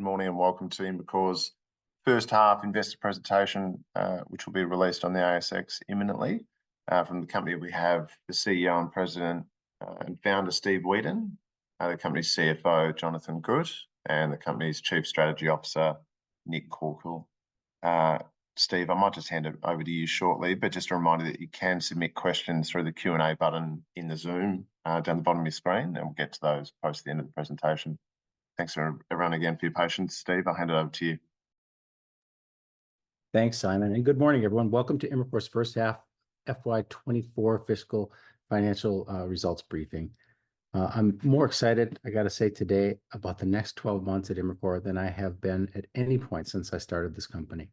morning and welcome to Imricor's first half investor presentation, which will be released on the ASX imminently. From the company, we have the CEO and President and Founder, Steve Whedon, the company's CFO, Jonathan Good, and the company's Chief Strategy Officer, Nick Corkill. Steve, I might just hand it over to you shortly, but just a reminder that you can submit questions through the Q&A button in the Zoom down the bottom of your screen, and we'll get to those post the end of the presentation. Thanks everyone again for your patience. Steve, I'll hand it over to you. Thanks, Simon, and good morning, everyone. Welcome to Imricor's first half FY24 fiscal financial results briefing. I'm more excited, I got to say today, about the next 12 months at Imricor than I have been at any point since I started this company.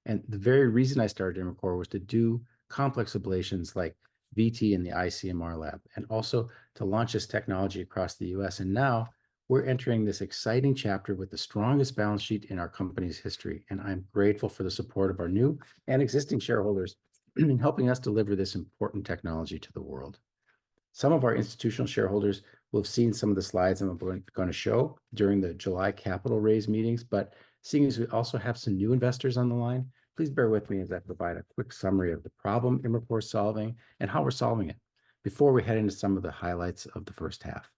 And the very reason I started Imricor was to do complex ablations like VT in the ICMR lab, and also to launch this technology across the US. And now we're entering this exciting chapter with the strongest balance sheet in our company's history. And I'm grateful for the support of our new and existing shareholders in helping us deliver this important technology to the world. Some of our institutional shareholders will have seen some of the slides I'm going to show during the July capital raise meetings, but seeing as we also have some new investors on the line, please bear with me as I provide a quick summary of the problem Imricor is solving and how we're solving it before we head into some of the highlights of the first half.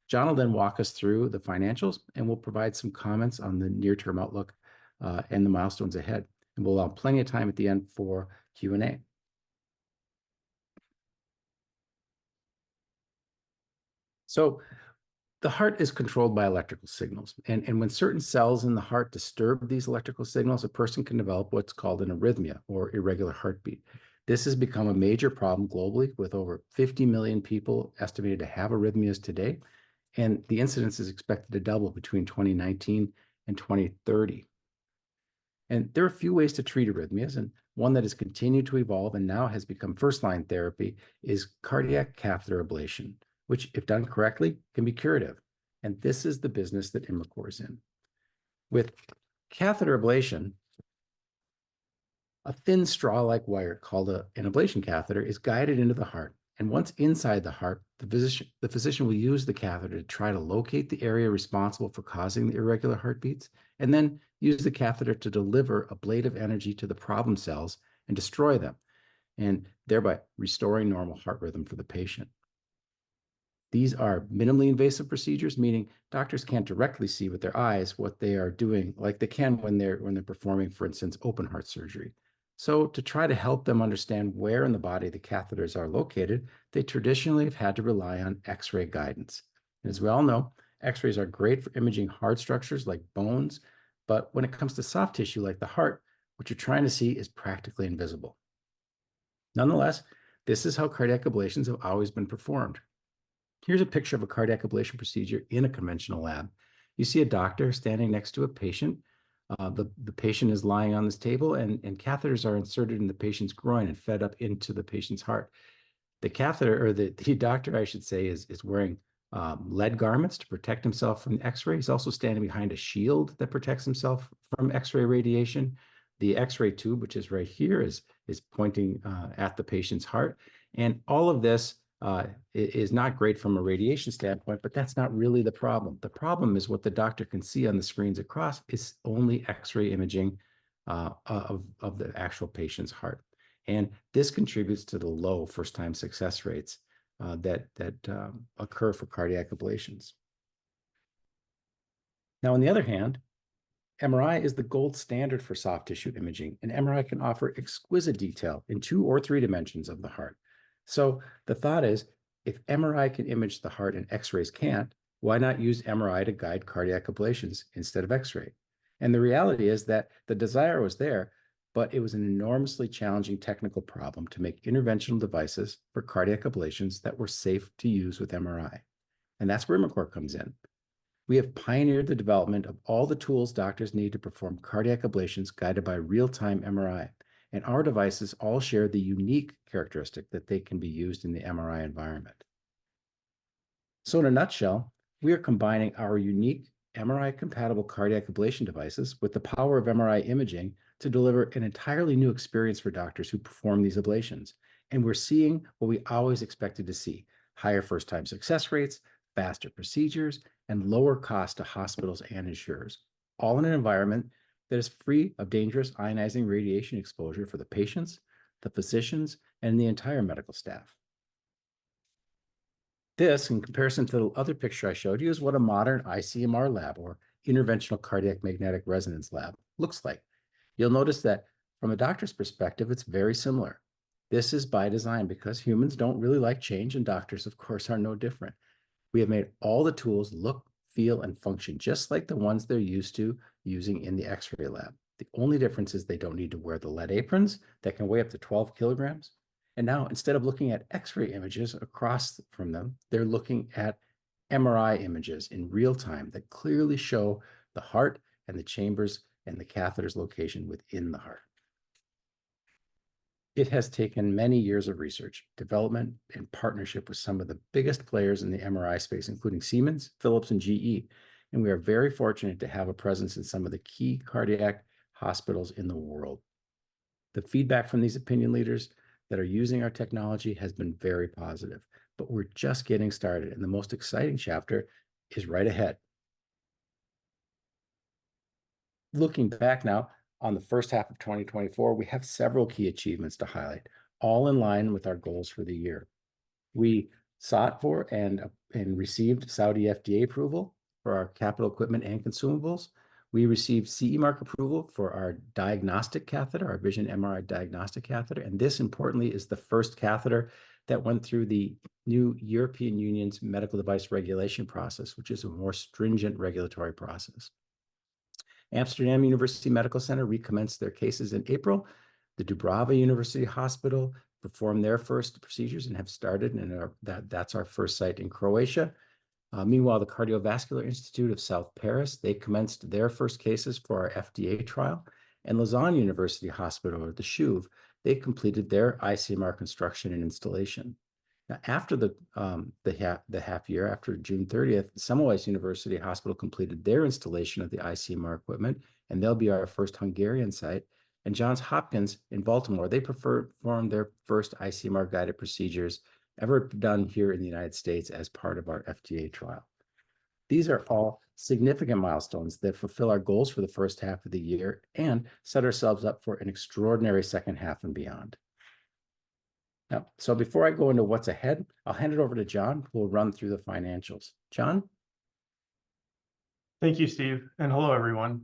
John will then walk us through the financials, and we'll provide some comments on the near-term outlook and the milestones ahead. And we'll allow plenty of time at the end for Q&A. So the heart is controlled by electrical signals. And when certain cells in the heart disturb these electrical signals, a person can develop what's called an arrhythmia or irregular heartbeat. This has become a major problem globally, with over 50 million people estimated to have arrhythmias today. And the incidence is expected to double between 2019 and 2030. And there are a few ways to treat arrhythmias, and one that has continued to evolve and now has become first-line therapy is cardiac catheter ablation, which, if done correctly, can be curative. And this is the business that Imricor is in. With catheter ablation, a thin straw-like wire called an ablation catheter is guided into the heart. And once inside the heart, the physician will use the catheter to try to locate the area responsible for causing the irregular heartbeats, and then use the catheter to deliver ablative energy to the problem cells and destroy them, and thereby restoring normal heart rhythm for the patient. These are minimally invasive procedures, meaning doctors can't directly see with their eyes what they are doing, like they can when they're performing, for instance, open heart surgery. So to try to help them understand where in the body the catheters are located, they traditionally have had to rely on X-ray guidance. And as we all know, X-rays are great for imaging hard structures like bones, but when it comes to soft tissue like the heart, what you're trying to see is practically invisible. Nonetheless, this is how cardiac ablations have always been performed. Here's a picture of a cardiac ablation procedure in a conventional lab. You see a doctor standing next to a patient. The patient is lying on this table, and catheters are inserted in the patient's groin and fed up into the patient's heart. The catheter, or the doctor, I should say, is wearing lead garments to protect himself from X-ray. He's also standing behind a shield that protects himself from X-ray radiation. The X-ray tube, which is right here, is pointing at the patient's heart. And all of this is not great from a radiation standpoint, but that's not really the problem. The problem is what the doctor can see on the screens across is only X-ray imaging of the actual patient's heart. And this contributes to the low first-time success rates that occur for cardiac ablations. Now, on the other hand, MRI is the gold standard for soft tissue imaging, and MRI can offer exquisite detail in 2 or 3 dimensions of the heart. So the thought is, if MRI can image the heart and X-rays can't, why not use MRI to guide cardiac ablations instead of X-ray? And the reality is that the desire was there, but it was an enormously challenging technical problem to make interventional devices for cardiac ablations that were safe to use with MRI. And that's where Imricor comes in. We have pioneered the development of all the tools doctors need to perform cardiac ablations guided by real-time MRI. And our devices all share the unique characteristic that they can be used in the MRI environment. So in a nutshell, we are combining our unique MRI-compatible cardiac ablation devices with the power of MRI imaging to deliver an entirely new experience for doctors who perform these ablations. And we're seeing what we always expected to see: higher first-time success rates, faster procedures, and lower cost to hospitals and insurers. all in an environment that is free of dangerous ionizing radiation exposure for the patients, the physicians, and the entire medical staff. This, in comparison to the other picture I showed you, is what a modern ICMR lab, or interventional cardiac magnetic resonance lab, looks like. You'll notice that from a doctor's perspective, it's very similar. This is by design because humans don't really like change, and doctors, of course, are no different. We have made all the tools look, feel, and function just like the ones they're used to using in the X-ray lab. The only difference is they don't need to wear the lead aprons that can weigh up to 12 kilograms. And now, instead of looking at X-ray images across from them, they're looking at MRI images in real time that clearly show the heart and the chambers and the catheter's location within the heart. It has taken many years of research, development, and partnership with some of the biggest players in the MRI space, including Siemens, Philips, and GE. And we are very fortunate to have a presence in some of the key cardiac hospitals in the world. The feedback from these opinion leaders that are using our technology has been very positive, but we're just getting started, and the most exciting chapter is right ahead. Looking back now on the first half of 2024, we have several key achievements to highlight, all in line with our goals for the year. We sought for and received Saudi FDA approval for our capital equipment and consumables. We received CE mark approval for our diagnostic catheter, our Vision MRI diagnostic catheter. And this, importantly, is the first catheter that went through the new European Union's medical device regulation process, which is a more stringent regulatory process. Amsterdam University Medical Center recommenced their cases in April. The Dubrava University Hospital performed their first procedures and have started, and that's our first site in Croatia. Meanwhile, the Cardiovascular Institute of South Paris, they commenced their first cases for our FDA trial. And Lausanne University Hospital, or the CHUV, they completed their ICMR construction and installation. Now, after the half year, after June 30th, Semmelweis University Hospital completed their installation of the ICMR equipment, and they'll be our first Hungarian site. And Johns Hopkins in Baltimore, they performed their first ICMR guided procedures ever done here in the United States as part of our FDA trial. These are all significant milestones that fulfill our goals for the first half of the year and set ourselves up for an extraordinary second half and beyond. Now, so before I go into what's ahead, I'll hand it over to John, who will run through the financials. John? Thank you, Steve, and hello, everyone.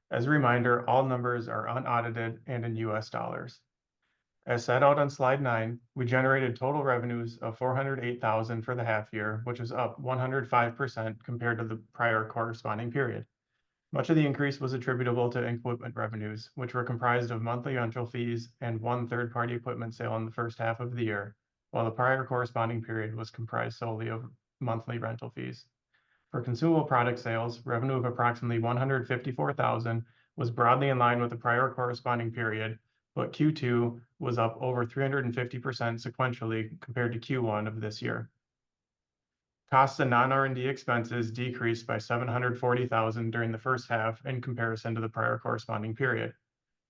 As a reminder, all numbers are unaudited and in US dollars. As set out on slide 9, we generated total revenues of $408,000 for the half year, which is up 105% compared to the prior corresponding period. Much of the increase was attributable to equipment revenues, which were comprised of monthly rental fees and one third-party equipment sale in the first half of the year, while the prior corresponding period was comprised solely of monthly rental fees. For consumable product sales, revenue of approximately $154,000 was broadly in line with the prior corresponding period, but Q2 was up over 350% sequentially compared to Q1 of this year. Costs and non-R&D expenses decreased by $740,000 during the first half in comparison to the prior corresponding period.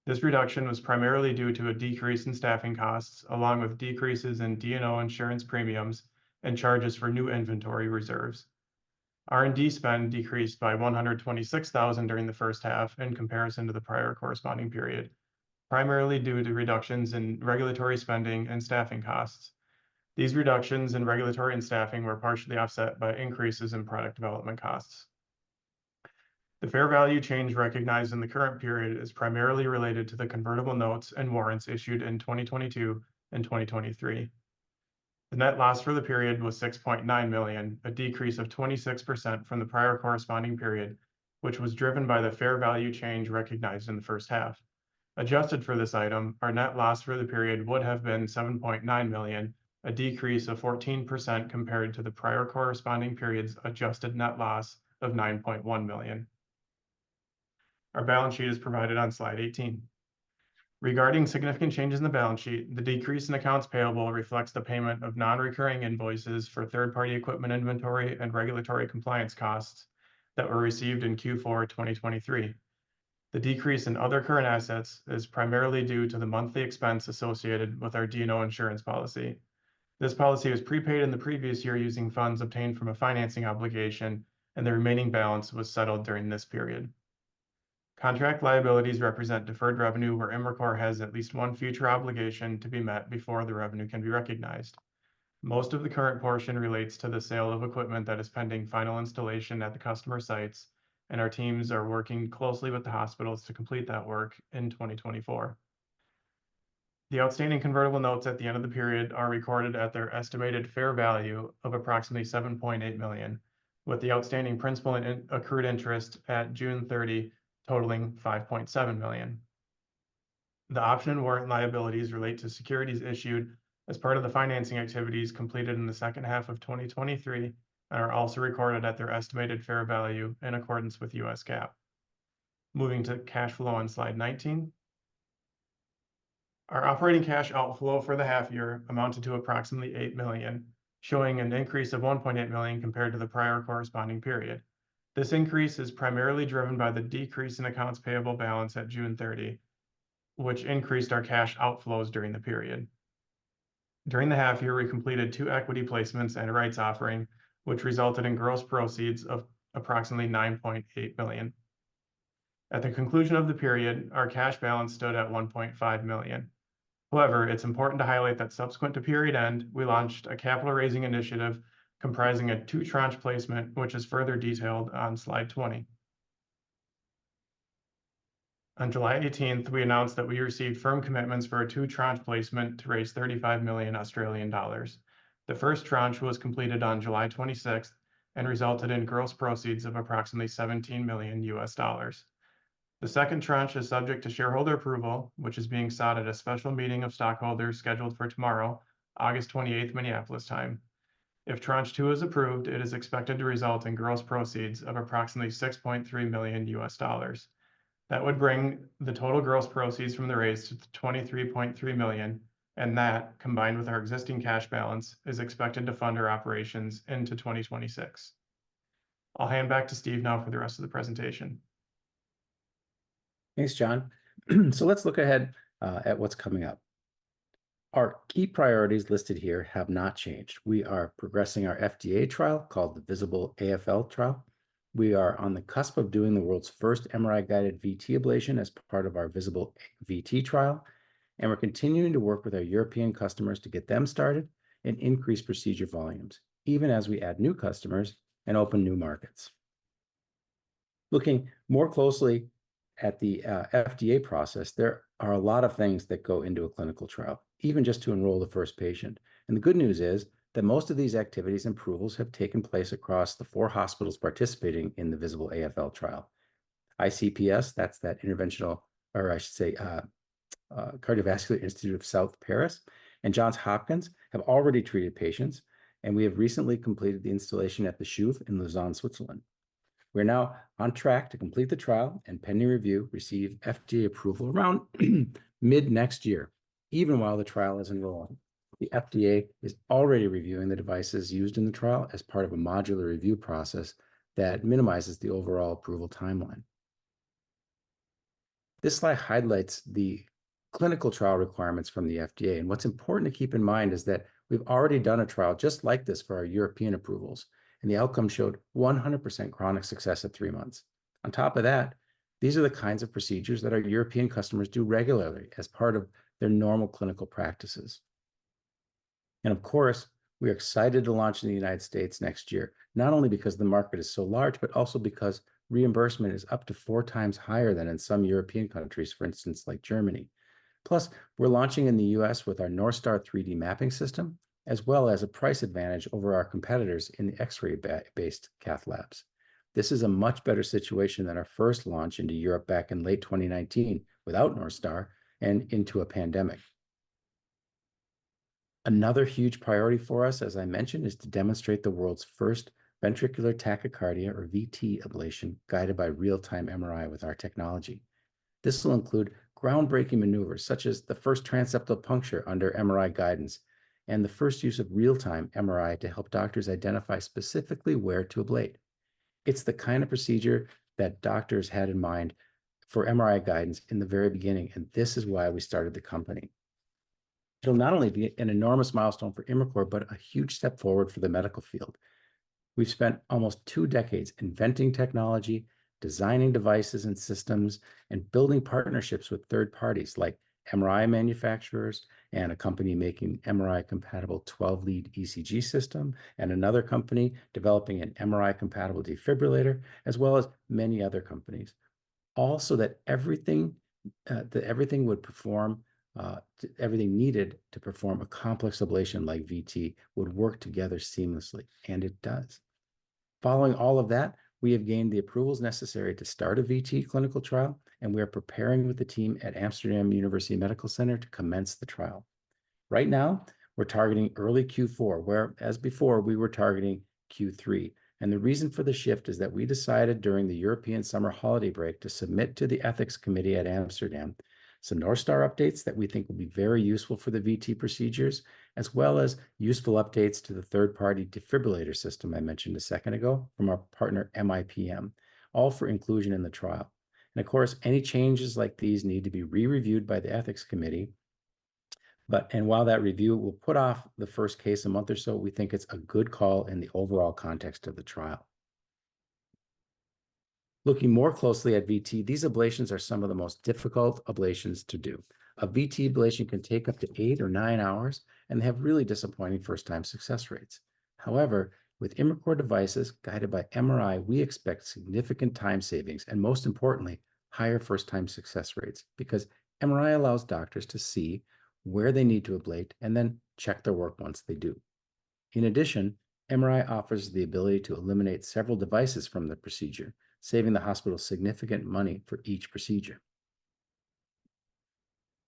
This reduction was primarily due to a decrease in staffing costs, along with decreases in D&O insurance premiums and charges for new inventory reserves. R&D spend decreased by $126,000 during the first half in comparison to the prior corresponding period, primarily due to reductions in regulatory spending and staffing costs. These reductions in regulatory and staffing were partially offset by increases in product development costs. The fair value change recognized in the current period is primarily related to the convertible notes and warrants issued in 2022 and 2023. The net loss for the period was $6.9 million, a decrease of 26% from the prior corresponding period, which was driven by the fair value change recognized in the first half. Adjusted for this item, our net loss for the period would have been $7.9 million, a decrease of 14% compared to the prior corresponding period's adjusted net loss of $9.1 million. Our balance sheet is provided on slide 18. Regarding significant changes in the balance sheet, the decrease in accounts payable reflects the payment of non-recurring invoices for third-party equipment inventory and regulatory compliance costs that were received in Q4 2023. The decrease in other current assets is primarily due to the monthly expense associated with our D&O insurance policy. This policy was prepaid in the previous year using funds obtained from a financing obligation, and the remaining balance was settled during this period. Contract liabilities represent deferred revenue where Imricor has at least one future obligation to be met before the revenue can be recognized. Most of the current portion relates to the sale of equipment that is pending final installation at the customer sites, and our teams are working closely with the hospitals to complete that work in 2024. The outstanding convertible notes at the end of the period are recorded at their estimated fair value of approximately $7.8 million, with the outstanding principal and accrued interest at June 30 totaling $5.7 million. The option and warrant liabilities relate to securities issued as part of the financing activities completed in the second half of 2023 and are also recorded at their estimated fair value in accordance with US GAAP. Moving to cash flow on slide 19. Our operating cash outflow for the half year amounted to approximately $8 million, showing an increase of $1.8 million compared to the prior corresponding period. This increase is primarily driven by the decrease in accounts payable balance at June 30, which increased our cash outflows during the period. During the half year, we completed 2 equity placements and a rights offering, which resulted in gross proceeds of approximately $9.8 million. At the conclusion of the period, our cash balance stood at $1.5 million. However, it's important to highlight that subsequent to period end, we launched a capital raising initiative comprising a 2 tranche placement, which is further detailed on slide 20. On July 18th, we announced that we received firm commitments for a 2 tranche placement to raise 35 million Australian dollars. The first tranche was completed on July 26th and resulted in gross proceeds of approximately $17 million US. The second tranche is subject to shareholder approval, which is being sought at a special meeting of stockholders scheduled for tomorrow, August 28th, Minneapolis time. If tranche 2 is approved, it is expected to result in gross proceeds of approximately $6.3 million US. That would bring the total gross proceeds from the raise to $23.3 million, and that, combined with our existing cash balance, is expected to fund our operations into 2026. I'll hand back to Steve now for the rest of the presentation. Thanks, John. So let's look ahead at what's coming up. Our key priorities listed here have not changed. We are progressing our FDA trial called the Visible AFL trial. We are on the cusp of doing the world's first MRI-guided VT ablation as part of our Visible VT trial, and we're continuing to work with our European customers to get them started and increase procedure volumes, even as we add new customers and open new markets. Looking more closely at the FDA process, there are a lot of things that go into a clinical trial, even just to enroll the first patient. And the good news is that most of these activities and approvals have taken place across the 4 hospitals participating in the Visible AFL trial. ICPS, that's that interventional, or I should say, Cardiovascular Institute of South Paris, and Johns Hopkins have already treated patients, and we have recently completed the installation at the CHUV in Lausanne, Switzerland. We're now on track to complete the trial and, pending review, receive FDA approval around mid next year, even while the trial is enrolling. The FDA is already reviewing the devices used in the trial as part of a modular review process that minimizes the overall approval timeline. This slide highlights the clinical trial requirements from the FDA, and what's important to keep in mind is that we've already done a trial just like this for our European approvals, and the outcome showed 100% chronic success at 3 months. On top of that, these are the kinds of procedures that our European customers do regularly as part of their normal clinical practices. And of course, we are excited to launch in the United States next year, not only because the market is so large, but also because reimbursement is up to 4 times higher than in some European countries, for instance, like Germany. Plus, we're launching in the US with our NorthStar 3D mapping system, as well as a price advantage over our competitors in the X-ray based cath labs. This is a much better situation than our first launch into Europe back in late 2019 without NorthStar and into a pandemic. Another huge priority for us, as I mentioned, is to demonstrate the world's first ventricular tachycardia, or VT, ablation guided by real-time MRI with our technology. This will include groundbreaking maneuvers such as the first transeptal puncture under MRI guidance and the first use of real-time MRI to help doctors identify specifically where to ablate. It's the kind of procedure that doctors had in mind for MRI guidance in the very beginning, and this is why we started the company. It'll not only be an enormous milestone for Imricor, but a huge step forward for the medical field. We've spent almost 2 decades inventing technology, designing devices and systems, and building partnerships with third parties like MRI manufacturers and a company making MRI-compatible 12-lead ECG system, and another company developing an MRI-compatible defibrillator, as well as many other companies, all so that everything would perform, everything needed to perform a complex ablation like VT would work together seamlessly, and it does. Following all of that, we have gained the approvals necessary to start a VT clinical trial, and we are preparing with the team at Amsterdam University Medical Center to commence the trial. Right now, we're targeting early Q4, where, as before, we were targeting Q3. And the reason for the shift is that we decided during the European summer holiday break to submit to the ethics committee at Amsterdam some North Star updates that we think will be very useful for the VT procedures, as well as useful updates to the third-party defibrillator system I mentioned a second ago from our partner MIPM, all for inclusion in the trial. And of course, any changes like these need to be re-reviewed by the ethics committee. And while that review will put off the first case a month or so, we think it's a good call in the overall context of the trial. Looking more closely at VT, these ablations are some of the most difficult ablations to do. A VT ablation can take up to 8 or 9 hours, and they have really disappointing first-time success rates. However, with Imricor devices guided by MRI, we expect significant time savings and, most importantly, higher first-time success rates, because MRI allows doctors to see where they need to ablate and then check their work once they do. In addition, MRI offers the ability to eliminate several devices from the procedure, saving the hospital significant money for each procedure.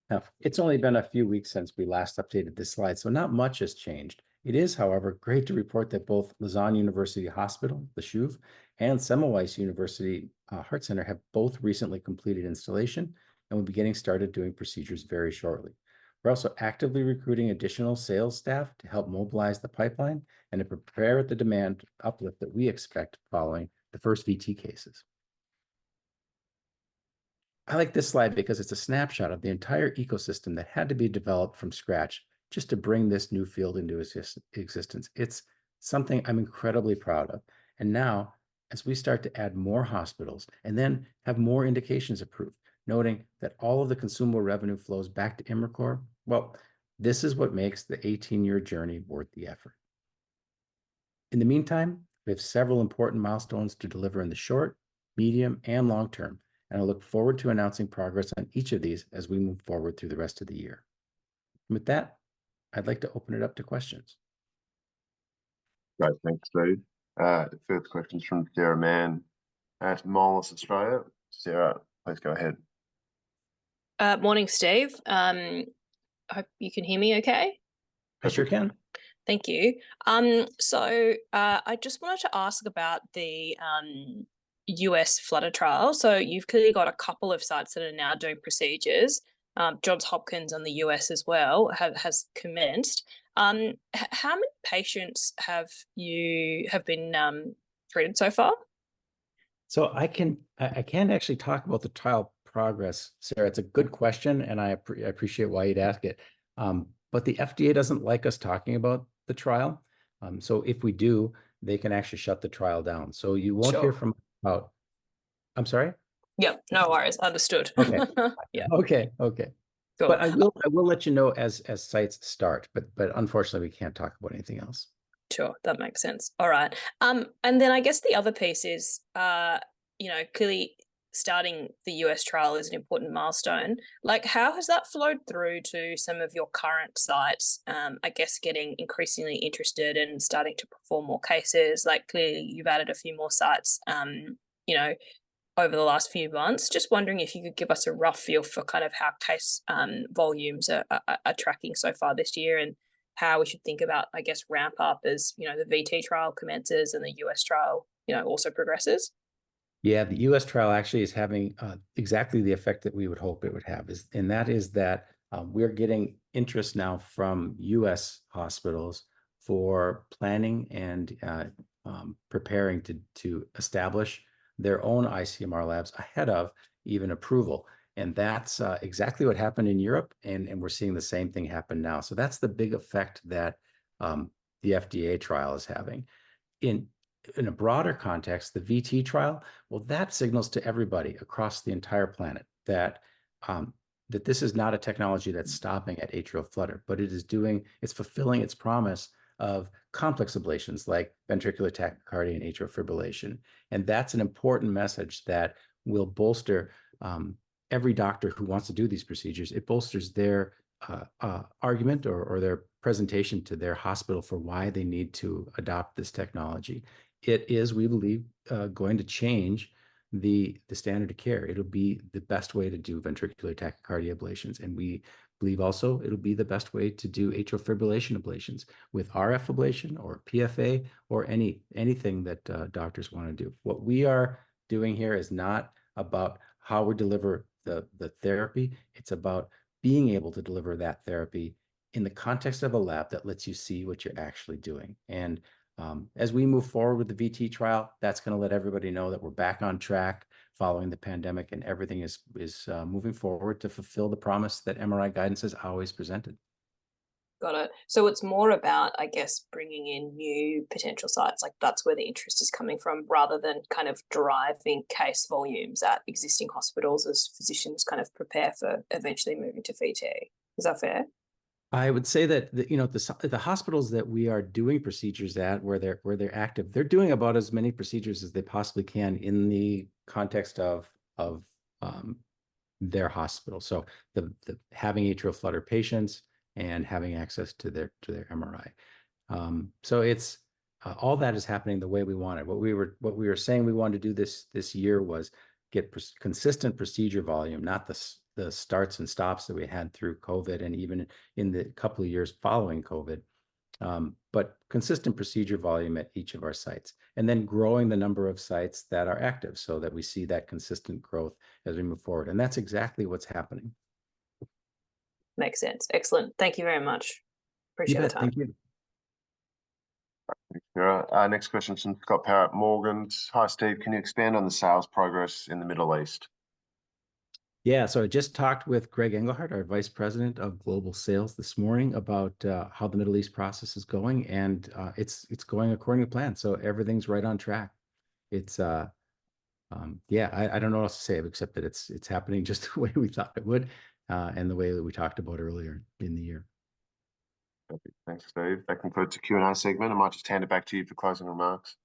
Now, it's only been a few weeks since we last updated this slide, so not much has changed. It is, however, great to report that both Lausanne University Hospital, the CHUV, and Semmelweis University Heart Center have both recently completed installation and will be getting started doing procedures very shortly. We're also actively recruiting additional sales staff to help mobilize the pipeline and to prepare the demand uplift that we expect following the first VT cases. I like this slide because it's a snapshot of the entire ecosystem that had to be developed from scratch just to bring this new field into existence. It's something I'm incredibly proud of. And now, as we start to add more hospitals and then have more indications approved, noting that all of the consumable revenue flows back to Imricor, well, this is what makes the 18-year journey worth the effort. In the meantime, we have several important milestones to deliver in the short, medium, and long term, and I look forward to announcing progress on each of these as we move forward through the rest of the year. And with that, I'd like to open it up to questions. Great, thanks, Steve. First questions from Sarah Mann at Moelis Australia. Sarah, please go ahead. Morning, Steve. I hope you can hear me okay. I sure can. Thank you. So I just wanted to ask about the US flutter trial. So you've clearly got a couple of sites that are now doing procedures. Johns Hopkins in the US as well has commenced. How many patients have been treated so far? So I can't actually talk about the trial progress, Sarah. It's a good question, and I appreciate why you'd ask it. But the FDA doesn't like us talking about the trial. So if we do, they can actually shut the trial down. So you won't hear from about. I'm sorry? Yeah, no worries. Understood. Okay. Yeah. Okay. Cool. But I will let you know as sites start, but unfortunately we can't talk about anything else. Sure, that makes sense. All right. And then I guess the other piece is clearly starting the US trial is an important milestone. Like, how has that flowed through to some of your current sites? I guess getting increasingly interested and starting to perform more cases. Like, clearly you've added a few more sites, over the last few months. Just wondering if you could give us a rough feel for kind of how case volumes are tracking so far this year, and how we should think about, I guess, ramp up as, the VT trial commences and the US trial, also progresses. Yeah, the US trial actually is having exactly the effect that we would hope it would have, and that is that we're getting interest now from US hospitals for planning and preparing to establish their own ICMR labs ahead of even approval. And that's exactly what happened in Europe, and we're seeing the same thing happen now. So that's the big effect that the FDA trial is having. In in a broader context, the VT trial, well, that signals to everybody across the entire planet that that this is not a technology that's stopping at atrial flutter, but it's fulfilling its promise of complex ablations like ventricular tachycardia and atrial fibrillation. And that's an important message that will bolster every doctor who wants to do these procedures. It bolsters their argument or their presentation to their hospital for why they need to adopt this technology. It is, we believe, going to change the standard of care. It'll be the best way to do ventricular tachycardia ablations. And we believe also it'll be the best way to do atrial fibrillation ablations with RF ablation or PFA or anything that doctors want to do. What we are doing here is not about how we deliver the therapy. It's about being able to deliver that therapy in the context of a lab that lets you see what you're actually doing. And as we move forward with the VT trial, that's going to let everybody know that we're back on track following the pandemic, and everything is moving forward to fulfill the promise that MRI guidance has always presented. Got it. So it's more about, I guess, bringing in new potential sites. Like that's where the interest is coming from, rather than kind of driving case volumes at existing hospitals as physicians kind of prepare for eventually moving to VT. Is that fair? I would say that the hospitals that we are doing procedures at, where they're active, they're doing about as many procedures as they possibly can in the context of their hospital. So the having atrial flutter patients and having access to their MRI. So it's all that is happening the way we wanted. What we were saying we wanted to do this year was get consistent procedure volume, not the starts and stops that we had through COVID and even in the couple of years following COVID, but consistent procedure volume at each of our sites, and then growing the number of sites that are active so that we see that consistent growth as we move forward. And that's exactly what's happening. Makes sense. Excellent. Thank you very much. Appreciate the time. Thank you. Next question from Scott Parrott, Morgans. Hi, Steve. Can you expand on the sales progress in the Middle East? Yeah, so I just talked with Greg Engelhardt, our Vice President of Global Sales, this morning about how the Middle East process is going, and it's going according to plan. So everything's right on track. It's yeah, I don't know what else to say except that it's happening just the way we thought it would, and the way that we talked about earlier in the year. Perfect. Thanks, Steve. That concludes the Q&A segment. I might just hand it back to you for closing remarks.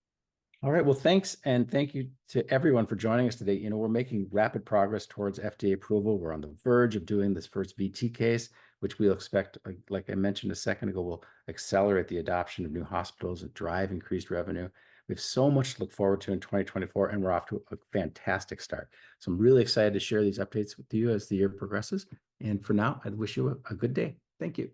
All right. Well, thanks. And thank you to everyone for joining us today. You know, we're making rapid progress towards FDA approval. We're on the verge of doing this first VT case, which we'll expect, like I mentioned a second ago, will accelerate the adoption of new hospitals and drive increased revenue. We have so much to look forward to in 2024, and we're off to a fantastic start. So I'm really excited to share these updates with you as the year progresses. And for now, I wish you a good day. Thank you.